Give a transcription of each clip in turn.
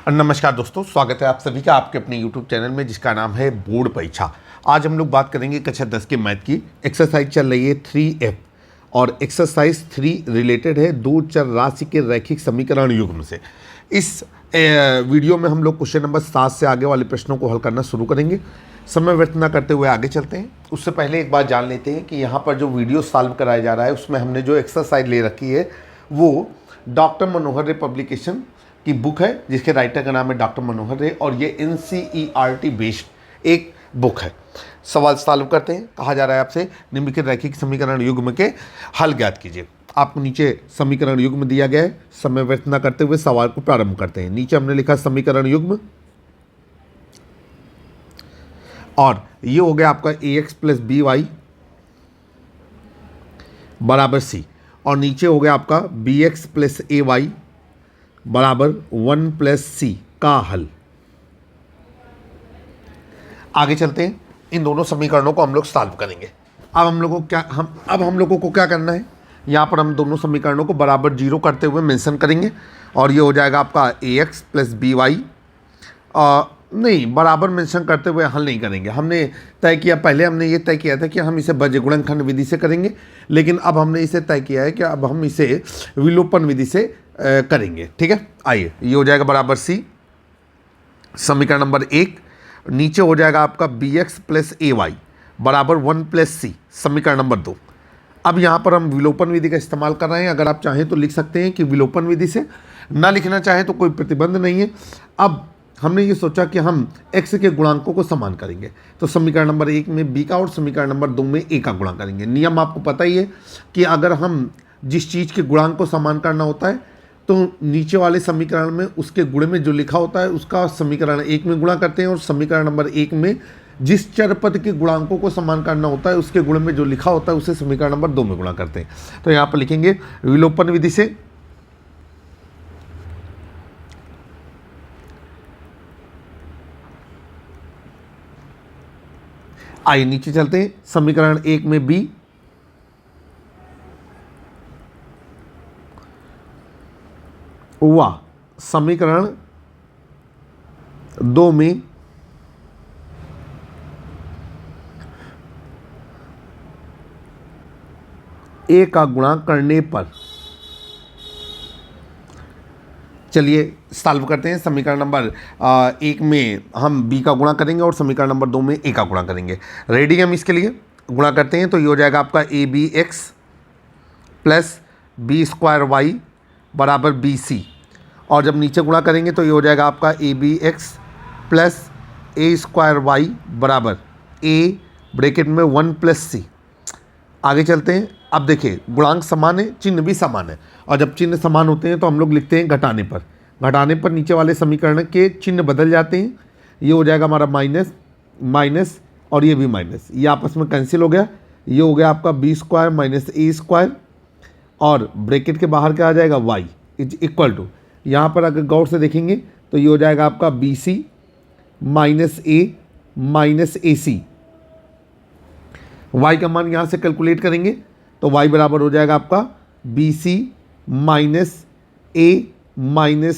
नमस्कार दोस्तों, स्वागत है आप सभी का आपके अपने YouTube चैनल में जिसका नाम है बोर्ड परीक्षा। आज हम लोग बात करेंगे कक्षा 10 के मैथ की। एक्सरसाइज चल रही है 3F और एक्सरसाइज 3 रिलेटेड है दो चर राशि के रैखिक समीकरण युग्म से। इस वीडियो में हम लोग क्वेश्चन नंबर 7 से आगे वाले प्रश्नों को हल करना शुरू करेंगे। समय व्यर्थ न करते हुए आगे चलते हैं। उससे पहले एक बात जान लेते हैं कि यहाँ पर जो वीडियो सॉल्व कराया जा रहा है उसमें हमने जो एक्सरसाइज ले रखी है वो डॉक्टर मनोहर रे पब्लिकेशन की बुक है जिसके राइटर का नाम है डॉक्टर मनोहर रे और ये NCERT बेस्ड एक बुक है। सवाल सॉल्व करते हैं। कहा जा रहा है आपसे निम्नलिखित रैखिक समीकरण युग्म के हल ज्ञात कीजिए। आपको नीचे समीकरण युग्म दिया गया है। समय व्यर्थ न करते हुए सवाल को प्रारंभ करते हैं। नीचे हमने लिखा समीकरण युग्म और ये हो गया आपका AX + BY बराबर C और नीचे हो गया आपका BX + AY बराबर 1 + C का हल। आगे चलते हैं। इन दोनों समीकरणों को हम लोग सॉल्व करेंगे। अब हम लोगों को क्या करना है, यहाँ पर हम दोनों समीकरणों को बराबर 0 करते हुए मेंशन करेंगे और ये हो जाएगा आपका AX + BY। नहीं, बराबर मेंशन करते हुए हल नहीं करेंगे। हमने तय किया, पहले हमने ये तय किया था कि हम इसे बज्र गुणनखंड विधि से करेंगे, लेकिन अब हमने इसे तय किया है कि अब हम इसे विलोपन विधि से करेंगे। ठीक है, आइए। ये हो जाएगा बराबर C समीकरण नंबर 1। नीचे हो जाएगा आपका BX + AY बराबर 1 + C समीकरण नंबर 2। अब यहाँ पर हम विलोपन विधि का इस्तेमाल कर रहे हैं। अगर आप चाहें तो लिख सकते हैं कि विलोपन विधि से, ना लिखना चाहें तो कोई प्रतिबंध नहीं है। अब हमने ये सोचा कि हम x के गुणांकों को समान करेंगे, तो समीकरण नंबर 1 में b का और समीकरण नंबर 2 में a का गुणा करेंगे। नियम आपको पता ही है कि अगर हम जिस चीज़ के गुणांक को समान करना होता है तो नीचे वाले समीकरण में उसके गुण में जो लिखा होता है उसका समीकरण 1 में गुणा करते हैं और समीकरण नंबर 1 में जिस चर पद के गुणांकों को समान करना होता है उसके गुण में जो लिखा होता है उसे समीकरण नंबर 2 में गुणा करते हैं। तो यहाँ पर लिखेंगे विलोपन विधि से आइए नीचे चलते हैं। समीकरण 1 में b हुआ, समीकरण 2 में a का गुणा करने पर, चलिए सॉल्व करते हैं। समीकरण नंबर 1 में हम b का गुणा करेंगे और समीकरण नंबर 2 में a का गुणा करेंगे। रेडी हम इसके लिए गुणा करते हैं तो ये हो जाएगा आपका ABX + B² y बराबर BC और जब नीचे गुणा करेंगे तो ये हो जाएगा आपका ABX + A² y बराबर A ब्रैकेट में 1 + C। आगे चलते हैं। अब देखिए गुणांक समान है, चिन्ह भी समान है और जब चिन्ह समान होते हैं तो हम लोग लिखते हैं घटाने पर नीचे वाले समीकरण के चिन्ह बदल जाते हैं। ये हो जाएगा हमारा माइनस माइनस और ये भी माइनस, ये आपस में कैंसिल हो गया। ये हो गया आपका B² - A² और ब्रैकेट के बाहर क्या आ जाएगा y इक्वल टू, यहाँ पर अगर गौर से देखेंगे तो ये हो जाएगा आपका BC - A - AC। y का मान यहाँ से कैलकुलेट करेंगे तो y बराबर हो जाएगा आपका BC - A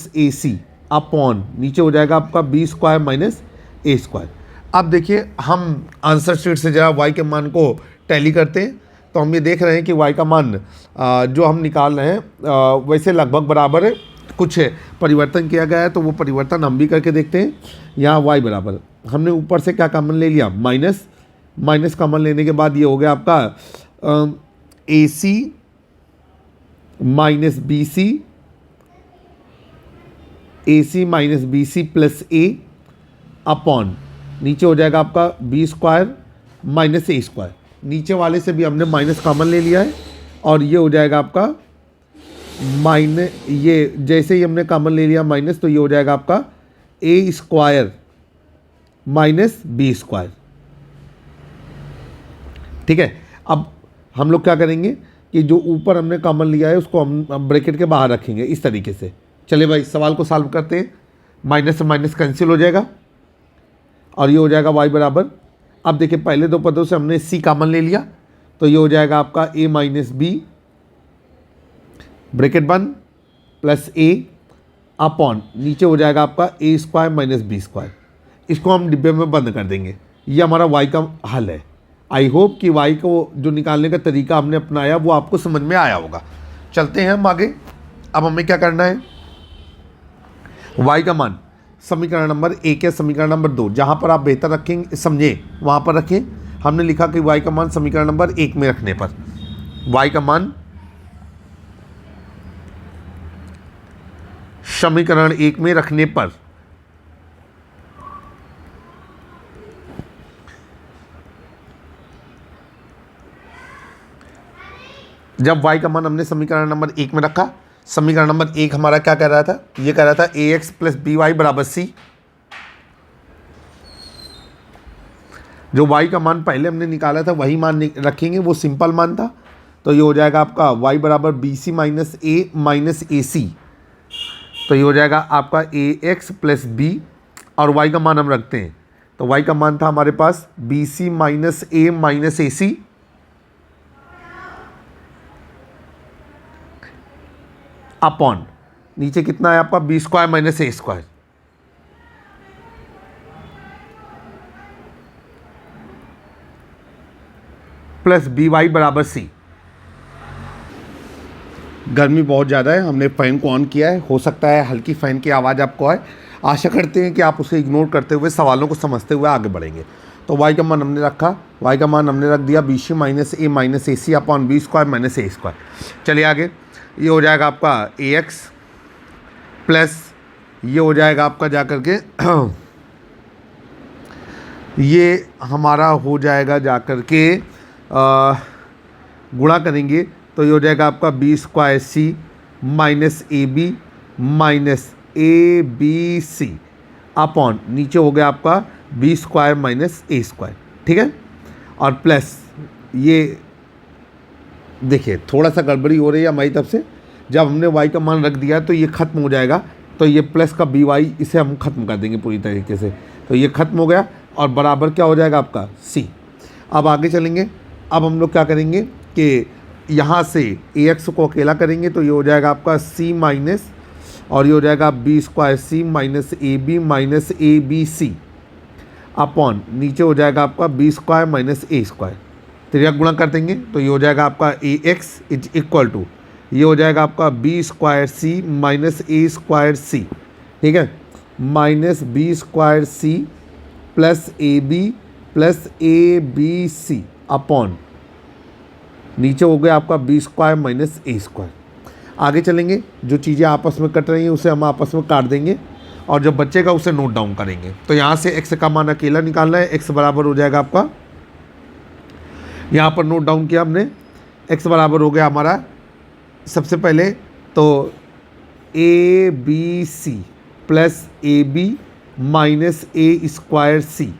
- AC अपॉन नीचे हो जाएगा आपका B² - A²। अब देखिए हम आंसर शीट से जरा y के मान को टैली करते हैं तो हम ये देख रहे हैं कि y का मान जो हम निकाल रहे हैं वैसे लगभग बराबर है। कुछ परिवर्तन किया गया है तो वो परिवर्तन हम भी करके देखते हैं। यहाँ y बराबर हमने ऊपर से क्या कॉमन ले लिया, माइनस कॉमन लेने के बाद ये हो गया आपका AC - BC, AC - BC + A upon नीचे हो जाएगा आपका B² - A²। नीचे वाले से भी हमने माइनस कॉमन ले लिया है और ये हो जाएगा आपका ये जैसे ही हमने कॉमन ले लिया माइनस तो ये हो जाएगा आपका A² - B²। ठीक है, अब हम लोग क्या करेंगे कि जो ऊपर हमने कॉमन लिया है उसको हम ब्रैकेट के बाहर रखेंगे इस तरीके से। चलिए भाई सवाल को सॉल्व करते हैं। माइनस से माइनस कैंसिल हो जाएगा और ये हो जाएगा y बराबर, अब देखिए पहले दो पदों से हमने C कॉमन ले लिया तो ये हो जाएगा आपका A - B ब्रैकेट बंद प्लस A अपॉन नीचे हो जाएगा आपका A square minus B square. इसको हम डिब्बे में बंद कर देंगे। ये हमारा वाई का हल है। आई होप कि वाई को जो निकालने का तरीका हमने अपनाया वो आपको समझ में आया होगा। चलते हैं हम आगे। अब हमें क्या करना है, वाई का मान समीकरण नंबर 1 या समीकरण नंबर 2 जहाँ पर आप बेहतर रखेंगे समझें वहाँ पर रखें। हमने लिखा कि वाई का मान समीकरण नंबर 1 में रखने पर, वाई का मान समीकरण 1 में रखने पर जब y का मान हमने समीकरण नंबर 1 में रखा, समीकरण नंबर 1 हमारा क्या कह रहा था, ये कह रहा था ax प्लस बी वाई बराबर c। जो y का मान पहले हमने निकाला था वही मान रखेंगे, वो सिंपल मान था। तो ये हो जाएगा आपका y बराबर बी सी माइनस ए माइनस ए सी। तो ये हो जाएगा आपका ax प्लस बी और y का मान हम रखते हैं। तो y का मान था हमारे पास बी सी माइनस ए माइनस ए सी अपॉन नीचे कितना है आपका B square minus A square plus B Y बराबर सी। गर्मी बहुत ज़्यादा है, हमने फ़ैन को ऑन किया है, हो सकता है हल्की फ़ैन की आवाज़ आपको आए। आशा करते हैं कि आप उसे इग्नोर करते हुए सवालों को समझते हुए आगे बढ़ेंगे। तो y का मान हमने रखा, y का मान हमने रख दिया B C minus A C upon B square minus A square. चलिए आगे, ये हो जाएगा आपका ए एक्स प्लस ये हो जाएगा आपका जा कर के ये हमारा हो जाएगा जा कर के गुणा करेंगे तो ये हो जाएगा आपका B square C minus A B C upon नीचे हो गया आपका B square minus A square. ठीक है, और प्लस ये देखिए थोड़ा सा गड़बड़ी हो रही है हमारी तरफ से। जब हमने y का मान रख दिया तो ये ख़त्म हो जाएगा, तो ये प्लस का बी वाई इसे हम ख़त्म कर देंगे पूरी तरीके से। तो ये ख़त्म हो गया और बराबर क्या हो जाएगा आपका c। अब आगे चलेंगे। अब हम लोग क्या करेंगे कि यहाँ से ए एक्स को अकेला करेंगे तो ये हो जाएगा आपका c माइनस और ये हो जाएगा B square C minus A B C upon नीचे हो जाएगा आपका B square minus A square. त्रिया गुणा कर देंगे तो ये हो जाएगा आपका A X is equal to ये हो जाएगा आपका B square C minus A square C. ठीक है, minus B square C plus A B C upon नीचे हो गया आपका B square minus A square. आगे चलेंगे, जो चीज़ें आपस में कट रही हैं उसे हम आपस में काट देंगे और जो बचेगा उसे नोट डाउन करेंगे। तो यहाँ से x का मान अकेला निकालना है, x बराबर हो जाएगा आपका, यहाँ पर नोट डाउन किया हमने, x बराबर हो गया हमारा सबसे पहले तो A B C plus A B minus A square C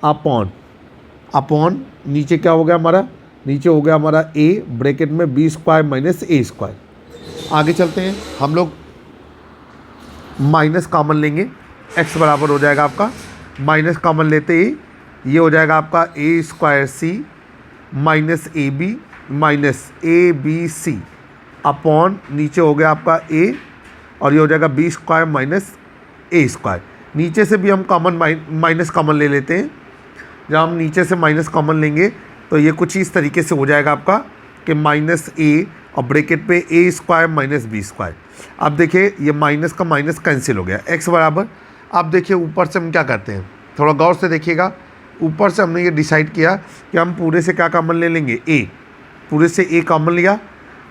upon नीचे क्या हो गया हमारा, नीचे हो गया हमारा a ब्रैकेट में B square minus A square. आगे चलते हैं, हम लोग माइनस कॉमन लेंगे, x बराबर हो जाएगा आपका माइनस कॉमन लेते ही ये हो जाएगा आपका A square C minus A B C upon नीचे हो गया आपका a और ये हो जाएगा B square minus A square. नीचे से भी हम कॉमन माइनस कॉमन ले लेते हैं। जब हम नीचे से माइनस कॉमन लेंगे तो ये कुछ इस तरीके से हो जाएगा आपका कि माइनस ए और ब्रैकेट पे ए स्क्वायर माइनस बी स्क्वायर। अब देखिए ये माइनस का माइनस कैंसिल हो गया, x बराबर। अब देखिए ऊपर से हम क्या करते हैं, थोड़ा गौर से देखिएगा। ऊपर से हमने ये डिसाइड किया कि हम पूरे से क्या कॉमन ले लेंगे, a, पूरे से a कॉमन लिया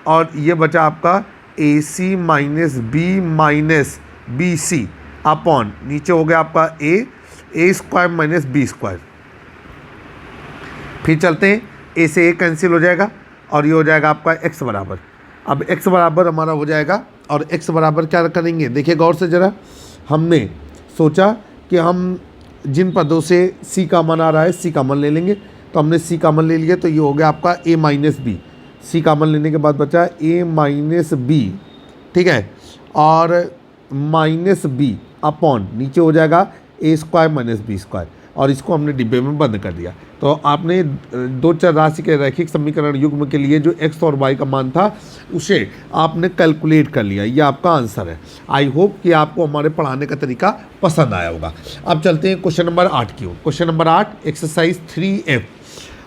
और ये बचा आपका ए सी माइनस बी सी अपॉन नीचे हो गया आपका A square minus B square. फिर चलते हैं, a से a कैंसिल हो जाएगा और ये हो जाएगा आपका x बराबर। अब x बराबर हमारा हो जाएगा और x बराबर क्या करेंगे, देखिए गौर से ज़रा। हमने सोचा कि हम जिन पदों से c कॉमन आ रहा है c कॉमन ले लेंगे, तो हमने c कॉमन ले लिया तो ये हो गया आपका a minus B. c common लेने के बाद बचा a माइनस बी, ठीक है, और माइनस बी अपॉन नीचे हो जाएगा ए स्क्वायर माइनस बी स्क्वायर और इसको हमने डिब्बे में बंद कर दिया। तो आपने दो चर राशि के रैखिक समीकरण युग्म के लिए जो x और y का मान था उसे आपने कैलकुलेट कर लिया। ये आपका आंसर है। आई होप कि आपको हमारे पढ़ाने का तरीका पसंद आया होगा। अब चलते हैं क्वेश्चन नंबर 8 की ओर। क्वेश्चन नंबर 8 एक्सरसाइज 3F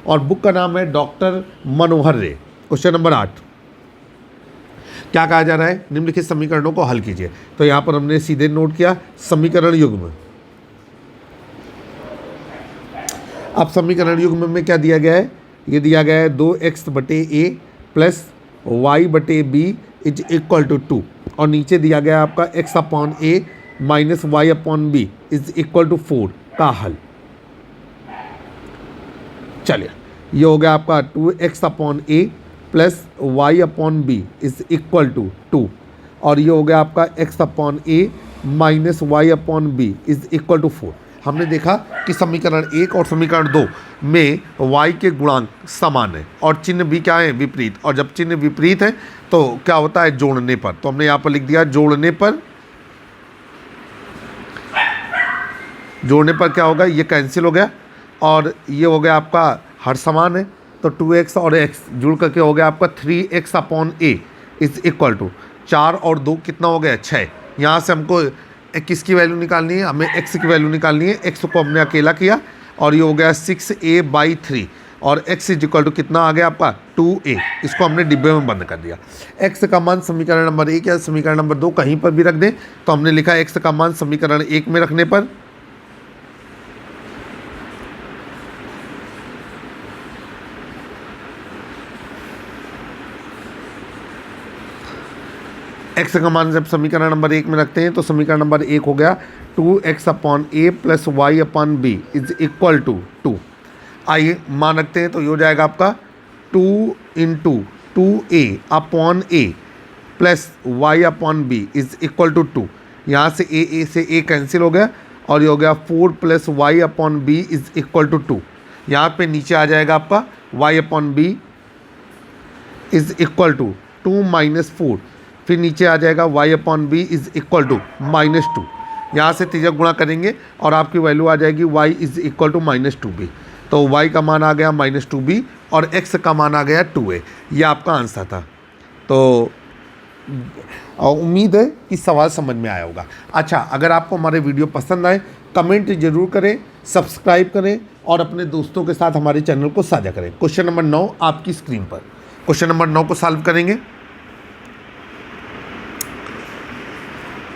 और बुक का नाम है डॉक्टर मनोहर रे। क्वेश्चन नंबर 8 क्या कहा जा रहा है, निम्नलिखित समीकरणों को हल कीजिए। तो यहाँ पर हमने सीधे नोट किया समीकरण युग्म। अब समीकरण युग्म में क्या दिया गया है, ये दिया गया है 2x बटे ए प्लस वाई बटे बी इज इक्वल टू 2 और नीचे दिया गया है आपका x upon a minus y upon b is equal to 4 का हल। चलिए ये हो गया आपका 2x upon a plus y upon b is equal to 2 और ये हो गया आपका x upon a minus y upon b is equal to 4। हमने देखा कि समीकरण 1 और समीकरण 2 में y के गुणांक समान है और चिन्ह भी क्या है, विपरीत। और जब चिन्ह विपरीत है तो क्या होता है, जोड़ने पर। तो हमने यहाँ पर लिख दिया जोड़ने पर क्या होगा, ये कैंसिल हो गया और ये हो गया आपका हर समान है। तो 2x और x जुड़ करके हो गया आपका 3x upon a is equal to 4 और 2 कितना हो गया 6। यहाँ से हमको किसकी वैल्यू निकालनी है, हमें x की वैल्यू निकालनी है। x को हमने अकेला किया और ये हो गया 6a/3 और x इज इक्वल टू कितना आ गया आपका 2a। इसको हमने डिब्बे में बंद कर दिया। x का मान समीकरण नंबर 1 या समीकरण नंबर 2 कहीं पर भी रख दें। तो हमने लिखा x का मान समीकरण 1 में रखने पर x का मान जब समीकरण नंबर 1 में रखते हैं तो समीकरण नंबर 1 हो गया 2x upon a plus y upon b is equal to 2। आइए मान रखते हैं तो ये हो जाएगा आपका 2 into 2a upon a plus y upon b is equal to 2। यहाँ से a से a कैंसिल हो गया और ये हो गया 4 plus y upon b is equal to 2। यहाँ पे नीचे आ जाएगा आपका y upon b is equal to 2 minus 4। फिर नीचे आ जाएगा y upon b is equal to -2। यहाँ से तिर्यक गुणा करेंगे और आपकी वैल्यू आ जाएगी y is equal to -2b। तो y का मान आ गया -2b और x का मान आ गया 2a। ये आपका आंसर था। तो उम्मीद है कि सवाल समझ में आया होगा। अच्छा, अगर आपको हमारे वीडियो पसंद आए कमेंट जरूर करें, सब्सक्राइब करें और अपने दोस्तों के साथ हमारे चैनल को साझा करें। क्वेश्चन नंबर 9 आपकी स्क्रीन पर। क्वेश्चन नंबर 9 को सॉल्व करेंगे।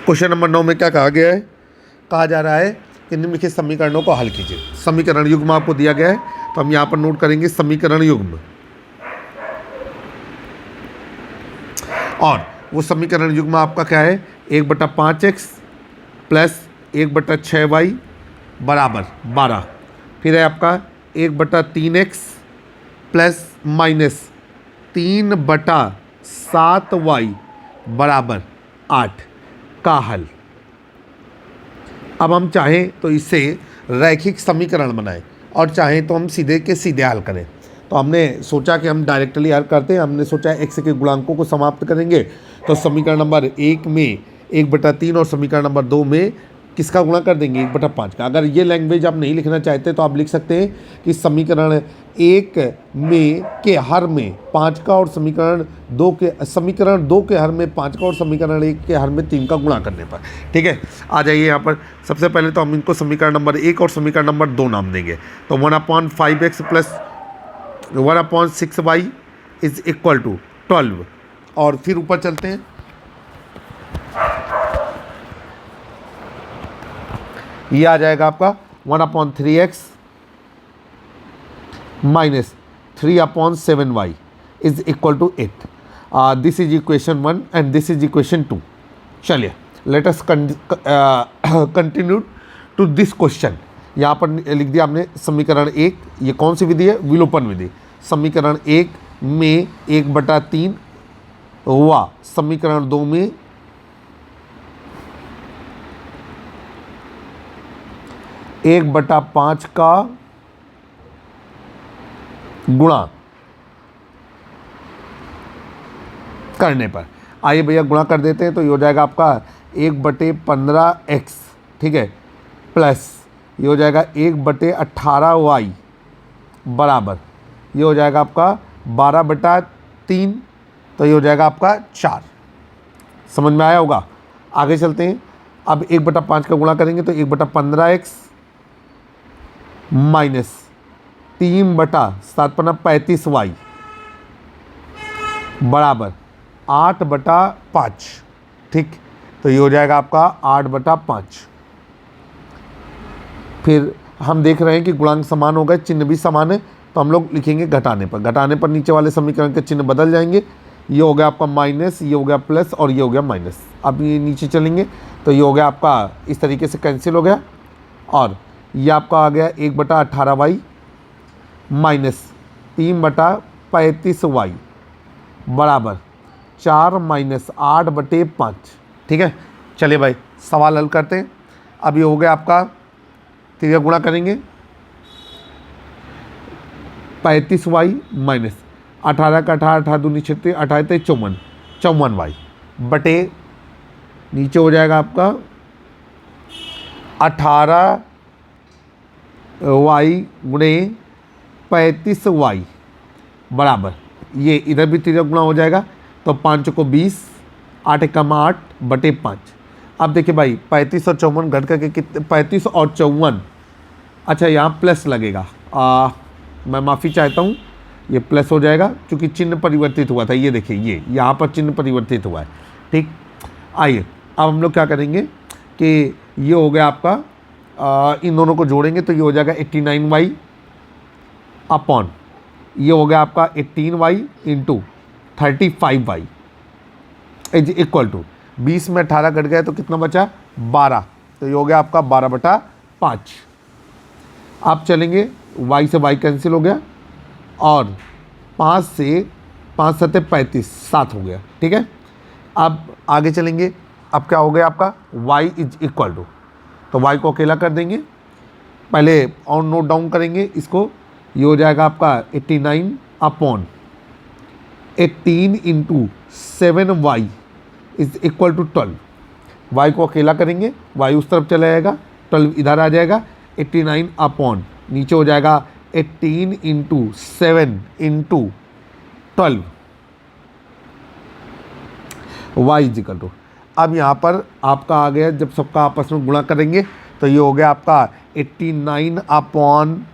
क्वेश्चन नंबर 9 में क्या कहा गया है, कहा जा रहा है कि निम्नलिखित समीकरणों को हल कीजिए। समीकरण युग्म आपको दिया गया है तो हम यहाँ पर नोट करेंगे समीकरण युग्म और वो समीकरण युग्म आपका क्या है 1/5x प्लस 1/6y बराबर 12। फिर है आपका 1/3x प्लस माइनस 3/7y बराबर 8 का हल। अब हम चाहें तो इससे रैखिक समीकरण बनाएं और चाहें तो हम सीधे के सीधे हल करें। तो हमने सोचा कि हम डायरेक्टली हल करते हैं। हमने सोचा x के गुणांकों को समाप्त करेंगे। तो समीकरण नंबर 1 में 1/3 और समीकरण नंबर 2 में किसका गुणा कर देंगे 1/5 का। अगर ये लैंग्वेज आप नहीं लिखना चाहते तो आप लिख सकते हैं कि समीकरण 1 में के हर में 5 का और समीकरण 2 के हर में 5 का और समीकरण 1 के हर में 3 का गुणा करने पर। ठीक है, आ जाइए यहाँ पर। सबसे पहले तो हम इनको समीकरण नंबर 1 और समीकरण नंबर 2 नाम देंगे। तो 1/5x plus 1/6y is equal to 12 और फिर ऊपर चलते हैं। ये आ जाएगा आपका 1/3x minus 3/7y is equal to 8। This is equation 1 and this is equation 2। चलिए let us continue to this question. यहाँ पर लिख दिया हमने समीकरण 1, ये कौन सी विधि है, विलोपन विधि। समीकरण 1 में 1/3 हुआ, समीकरण 2 में 1/5 का गुणा करने पर। आइए भैया गुणा कर देते हैं। तो ये हो जाएगा आपका 1/15x, ठीक है, प्लस ये हो जाएगा 1/18y बराबर ये हो जाएगा आपका 12/3, तो ये हो जाएगा आपका 4। समझ में आया होगा। आगे चलते हैं। अब 1/5 का गुणा करेंगे तो 1/15x माइनस 3/7/35y बराबर 8/5। ठीक, तो ये हो जाएगा आपका 8/5। फिर हम देख रहे हैं कि गुणांक समान हो गए, चिन्ह भी समान है, तो हम लोग लिखेंगे घटाने पर। घटाने पर नीचे वाले समीकरण के चिन्ह बदल जाएंगे। ये हो गया आपका माइनस, ये हो गया प्लस और ये हो गया माइनस। अब ये नीचे चलेंगे तो ये हो गया आपका इस तरीके से कैंसिल हो गया, और ये आपका आ गया 1/18y माइनस 3/35y बराबर 4 माइनस 8/5। ठीक है, चलिए भाई सवाल हल करते हैं। अब ये हो गया आपका, तिर्यक गुणा करेंगे 35y माइनस 18 का 18, 18 दूनी 36, 18 ते 54, 54y बटे नीचे हो जाएगा आपका 18y गुणे 35y बराबर, ये इधर भी तिर्यक गुणा हो जाएगा तो 5 को 20, 8 कम 8 बटे 5। अब देखिए भाई 35 और 54 घट करके कितने, 35 और 54, अच्छा यहाँ प्लस लगेगा, मैं माफ़ी चाहता हूँ, ये प्लस हो जाएगा क्योंकि चिन्ह परिवर्तित हुआ था। ये देखिए ये यहाँ पर चिन्ह परिवर्तित हुआ है। ठीक, आइए अब हम लोग क्या करेंगे कि ये हो गया आपका, इन दोनों को जोड़ेंगे तो ये हो जाएगा 89y अपॉन, ये हो गया आपका 18y into 35y is equal to 20 में 18 घट गया तो कितना बचा 12, तो ये हो गया आपका 12/5। आप चलेंगे y से y कैंसिल हो गया और 5 से 5 सत्ते 35, 7 हो गया। ठीक है, अब आगे चलेंगे। अब क्या हो गया आपका y इज इक्वल टू, तो y को अकेला कर देंगे, पहले और नोट डाउन करेंगे इसको। ये हो जाएगा आपका 89 upon 18 into 7y is equal to 12। y को अकेला करेंगे, y उस तरफ चला जाएगा, 12 इधर आ जाएगा, 89 अपॉन नीचे हो जाएगा 18 into 7 into 12 y is equal to. अब यहाँ पर आपका आ गया, जब सबका आपस में गुणा करेंगे तो ये हो गया आपका 89 अपॉन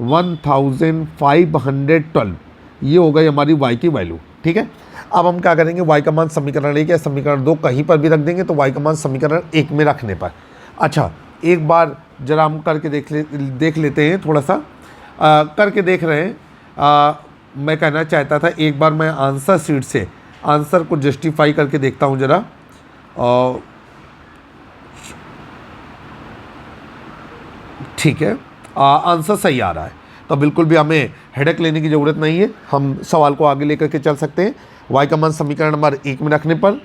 1512, ये हो गई हमारी y की वैल्यू। ठीक है, अब हम क्या करेंगे, y का मान समीकरण 1 या समीकरण 2 कहीं पर भी रख देंगे, तो y का मान समीकरण 1 में रखने पर। अच्छा, एक बार जरा हम करके देख लेते हैं, थोड़ा सा करके देख रहे हैं। मैं कहना चाहता था एक बार मैं आंसर शीट से आंसर को जस्टिफाई करके देखता हूँ ज़रा। ठीक है, आंसर सही आ रहा है, तो बिल्कुल भी हमें हेडेक लेने की ज़रूरत नहीं है, हम सवाल को आगे लेकर के चल सकते हैं। y का मान समीकरण नंबर 1 में रखने पर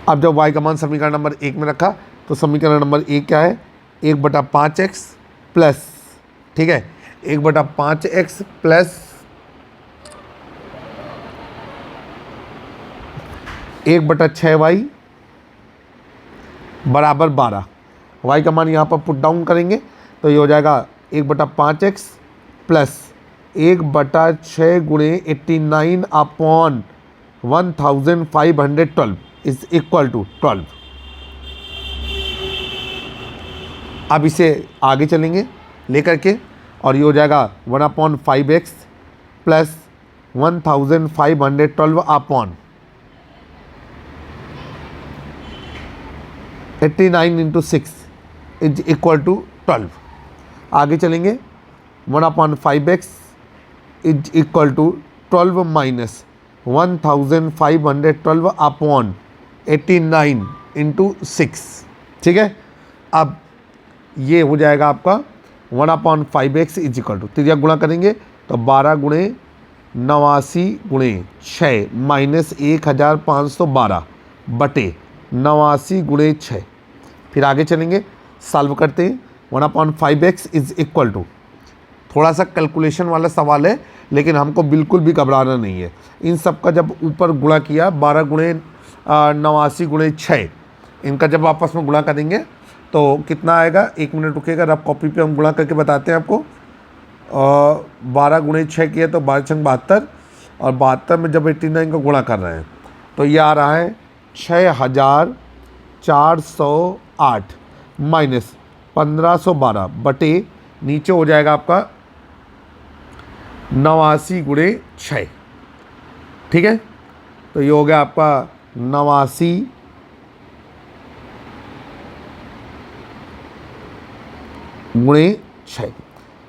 अब जब y का मान समीकरण नंबर 1 में रखा तो समीकरण नंबर 1 क्या है, 1/5x प्लस, ठीक है, 1/5x प्लस 1/6y बराबर 12। y का मान यहाँ पर पुट डाउन करेंगे तो ये हो जाएगा 1/5x प्लस 1/6 गुणे 89 अपॉन 1512 इज इक्वल टू 12। अब इसे आगे चलेंगे लेकर के, और ये हो जाएगा 1/5x plus 1512 upon 89 into 6 is equal to 12। आगे चलेंगे, 1/5x is equal to 12 minus 1512 upon 89 into 6। ठीक है, अब ये हो जाएगा आपका 1/5x इज इक्वल टू, तिर्यक गुणा करेंगे तो 12 गुणे 89 गुणे 6 माइनस 1512 बटे 89 गुणे 6। फिर आगे चलेंगे, सॉल्व करते हैं। 1/5x इज इक्वल टू, थोड़ा सा कैलकुलेशन वाला सवाल है लेकिन हमको बिल्कुल भी घबराना नहीं है। इन सब का जब ऊपर गुणा किया 12 गुणे 89 गुणे 6, इनका जब आपस में गुणा करेंगे तो कितना आएगा, 1 मिनट रुकेगा, रफ कॉपी पे हम गुणा करके बताते हैं आपको। 12 गुणे 6 किया तो 12 छंग 72, और 72 में जब 89 का गुणा कर रहे हैं तो ये आ रहा है 6408 माइनस 1512 बटे नीचे हो जाएगा आपका 89 गुणे 6। ठीक है, तो ये हो गया आपका 89 गुणे 6,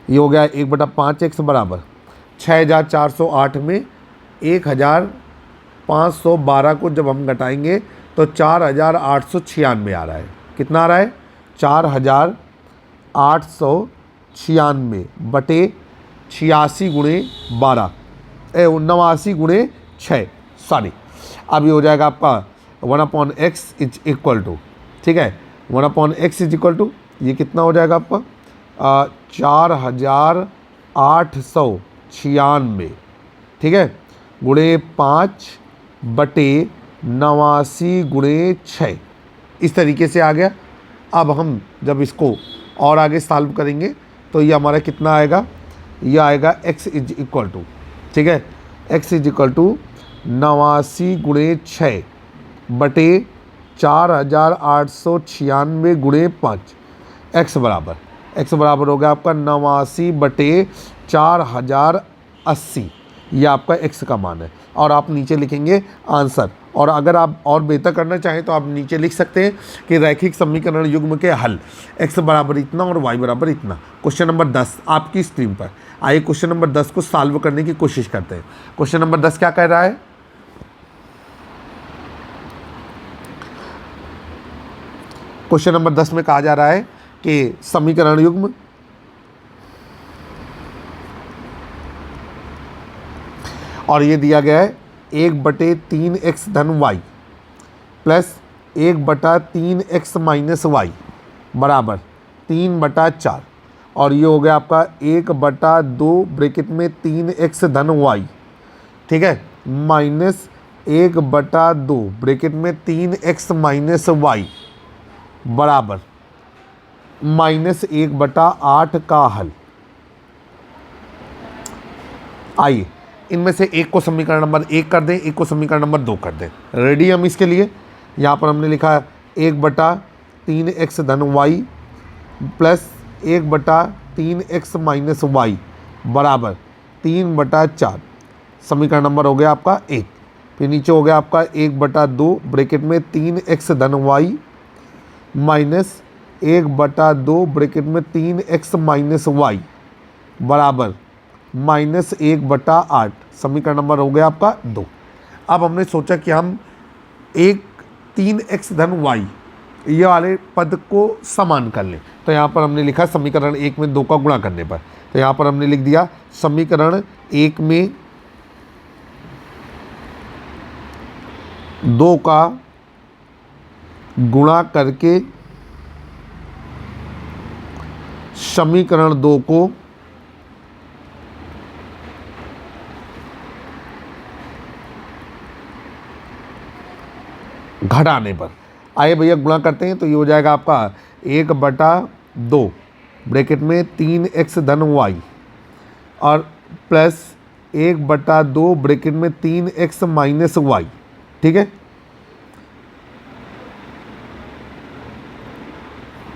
ये हो गया 1/5x बराबर 6408 में 1512 को जब हम घटाएंगे तो 4896 आ रहा है। कितना आ रहा है, 4896 बटे 86 गुणे 12 89 गुणे 6 सॉरी। अब ये हो जाएगा आपका 1/x इज इक्वल टू, ठीक है, 1/x इज इक्वल टू ये कितना हो जाएगा आपका 4896, ठीक है, गुणे 5 बटे 89 गुणे 6, इस तरीके से आ गया। अब हम जब इसको और आगे सॉल्व करेंगे तो ये हमारा कितना आएगा, ये आएगा x इज इक्वल टू, ठीक है, x इज इक्वल टू 89 गुणे 6 बटे 4896 गुणे 5, x बराबर हो गया आपका 89 बटे 4080, ये आपका x का मान है। और आप नीचे लिखेंगे आंसर, और अगर आप और बेहतर करना चाहें तो आप नीचे लिख सकते हैं कि रैखिक समीकरण युग्म के हल x बराबर इतना और y बराबर इतना। क्वेश्चन नंबर 10 आपकी स्क्रीन पर। आइए क्वेश्चन नंबर 10 को सॉल्व करने की कोशिश करते हैं। क्वेश्चन नंबर 10 क्या कह रहा है, क्वेश्चन नंबर 10 में कहा जा रहा है कि समीकरण युग्म और ये दिया गया है 1/3x धन y plus 1/3x minus y बराबर 3/4, और ये हो गया आपका 1/2 ब्रैकेट में 3x धन y, ठीक है, माइनस 1/2 ब्रैकेट में 3x माइनस y बराबर -1/8 का हल। आइए इनमें से एक को समीकरण नंबर 1 कर दें, एक को समीकरण नंबर 2 कर दें। रेडी हम इसके लिए, यहाँ पर हमने लिखा 1/3x धन y plus 1/3x minus y बराबर 3/4, समीकरण नंबर हो गया आपका 1। फिर नीचे हो गया आपका 1/2 ब्रैकेट में 3x धन y माइनस 1/2 ब्रैकेट में 3x माइनस y बराबर -1/8, समीकरण नंबर हो गया आपका 2। अब हमने सोचा कि हम 3x धन y ये वाले पद को समान कर लें, तो यहाँ पर हमने लिखा समीकरण 1 में 2 का गुणा करने पर, तो यहाँ पर हमने लिख दिया समीकरण 1 में 2 का गुणा करके समीकरण 2 को घटाने पर। आइए भैया गुणा करते हैं, तो ये हो जाएगा आपका 1/2 ब्रैकेट में 3x धन y और प्लस 1/2 ब्रैकेट में 3x माइनस y, ठीक है,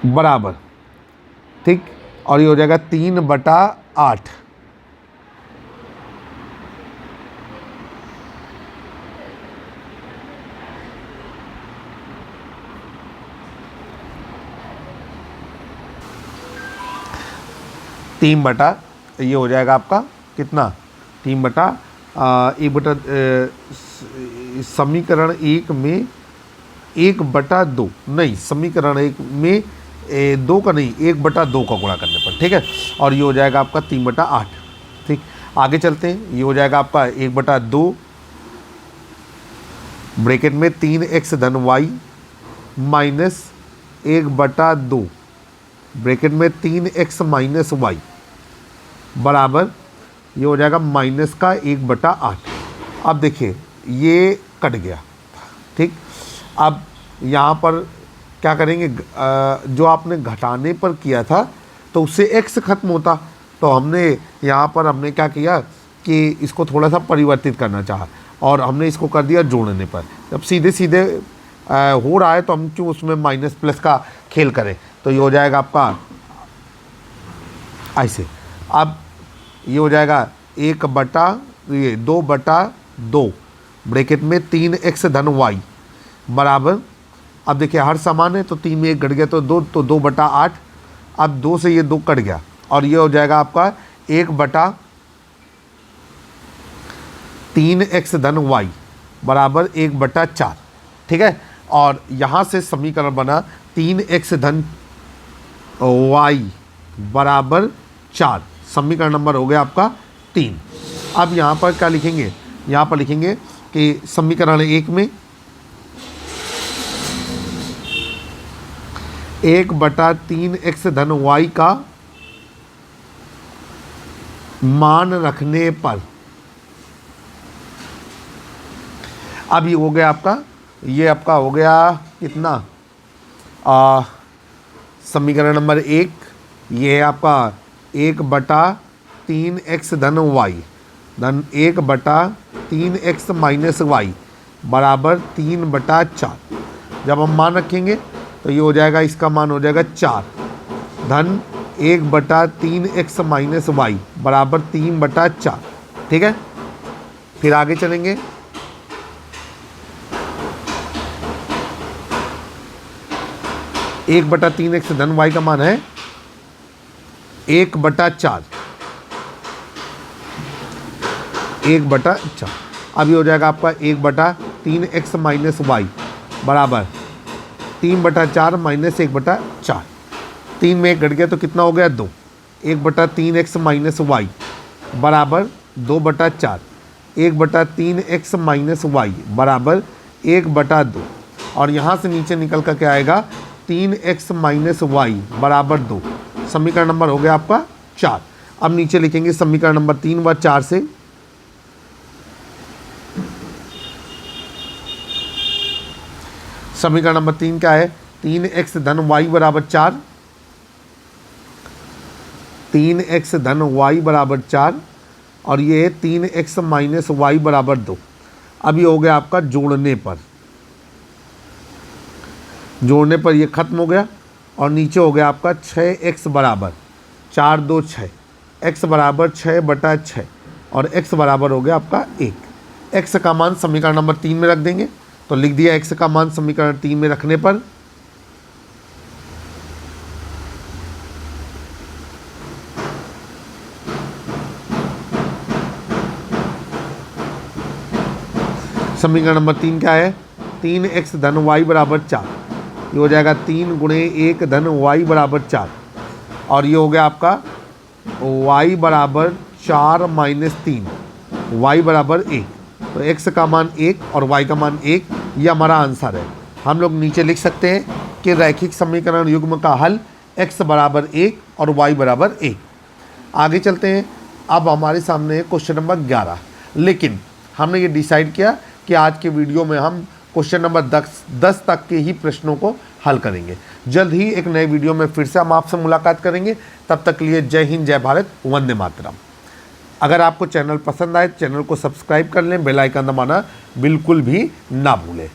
बराबर, ठीक, और ये हो जाएगा 3/8। ये हो जाएगा आपका कितना, 1 समीकरण 1 में 1/2 नहीं, समीकरण 1 में 2 का नहीं 1/2 का गुणा करने पर, ठीक है, और ये हो जाएगा आपका 3/8। ठीक, आगे चलते हैं, ये हो जाएगा आपका 1/2 ब्रैकेट में 3x धन y माइनस 1/2 ब्रैकेट में 3x माइनस y बराबर ये हो जाएगा माइनस का 1/8। अब देखिए ये कट गया, ठीक। अब यहाँ पर क्या करेंगे, जो आपने घटाने पर किया था तो उससे x ख़त्म होता, तो हमने यहाँ पर हमने क्या किया कि इसको थोड़ा सा परिवर्तित करना चाहा और हमने इसको कर दिया जोड़ने पर। जब सीधे सीधे हो रहा है तो हम क्यों उसमें माइनस प्लस का खेल करें। तो ये हो जाएगा आपका ऐसे। अब ये हो जाएगा 2/2 ब्रैकेट में 3x धन y बराबर, अब देखिए हर समान है तो 3 में 1 घट गया तो 2, तो 2/8। अब 2 से ये 2 कट गया और ये हो जाएगा आपका 1/3x धन y बराबर 1/4, ठीक है। और यहाँ से समीकरण बना 3x धन y बराबर 4, समीकरण नंबर हो गया आपका 3। अब यहाँ पर क्या लिखेंगे, यहाँ पर लिखेंगे कि समीकरण 1 में 1/3x धन y का मान रखने पर, अब ये हो गया आपका, ये आपका हो गया कितना, समीकरण नंबर 1, ये है आपका 1/3x धन y धन 1/3x माइनस y बराबर 3/4। जब हम मान रखेंगे तो ये हो जाएगा, इसका मान हो जाएगा 4 धन 1/3x माइनस y बराबर 3/4, ठीक है। फिर आगे चलेंगे, 1/3x धन y का मान है 1/4, 1/4। अब ये हो जाएगा आपका 1/3x माइनस y बराबर 3/4 माइनस 1/4। 3 में 1 घट गया तो कितना हो गया 2, 1/3x माइनस y बराबर 2/4, 1/3x माइनस y बराबर 1/2। और यहाँ से नीचे निकल कर क्या आएगा, 3x माइनस y बराबर 2, समीकरण नंबर हो गया आपका 4। अब नीचे लिखेंगे समीकरण नंबर 3 व 4 से, समीकरण नंबर 3 क्या है, 3x धन y बराबर 4, 3x धन y बराबर 4 और ये 3x माइनस y बराबर 2। अब ये हो गया आपका जोड़ने पर, जोड़ने पर ये खत्म हो गया और नीचे हो गया आपका 6x बराबर 4 2 6, x बराबर 6/6 और x बराबर हो गया आपका 1। x का मान समीकरण नंबर 3 में रख देंगे, तो लिख दिया x का मान समीकरण 3 में रखने पर समीकरण नंबर 3 क्या है, 3x धन y बराबर 4, ये हो जाएगा 3 गुणे 1 धन y बराबर 4 और ये हो गया आपका y बराबर 4 माइनस 3, y बराबर 1। तो x का मान 1 और y का मान 1, ये हमारा आंसर है। हम लोग नीचे लिख सकते हैं कि रैखिक समीकरण युग्म का हल x बराबर 1 और y बराबर 1। आगे चलते हैं। अब हमारे सामने है क्वेश्चन नंबर 11, लेकिन हमने ये डिसाइड किया कि आज के वीडियो में हम क्वेश्चन नंबर 10 तक के ही प्रश्नों को हल करेंगे। जल्द ही एक नए वीडियो में फिर से हम आपसे मुलाकात करेंगे। तब तक के लिए जय हिंद, जय भारत, वंदे मातरम। अगर आपको चैनल पसंद आए चैनल को सब्सक्राइब कर लें, बेल आइकन दबाना बिल्कुल भी ना भूलें।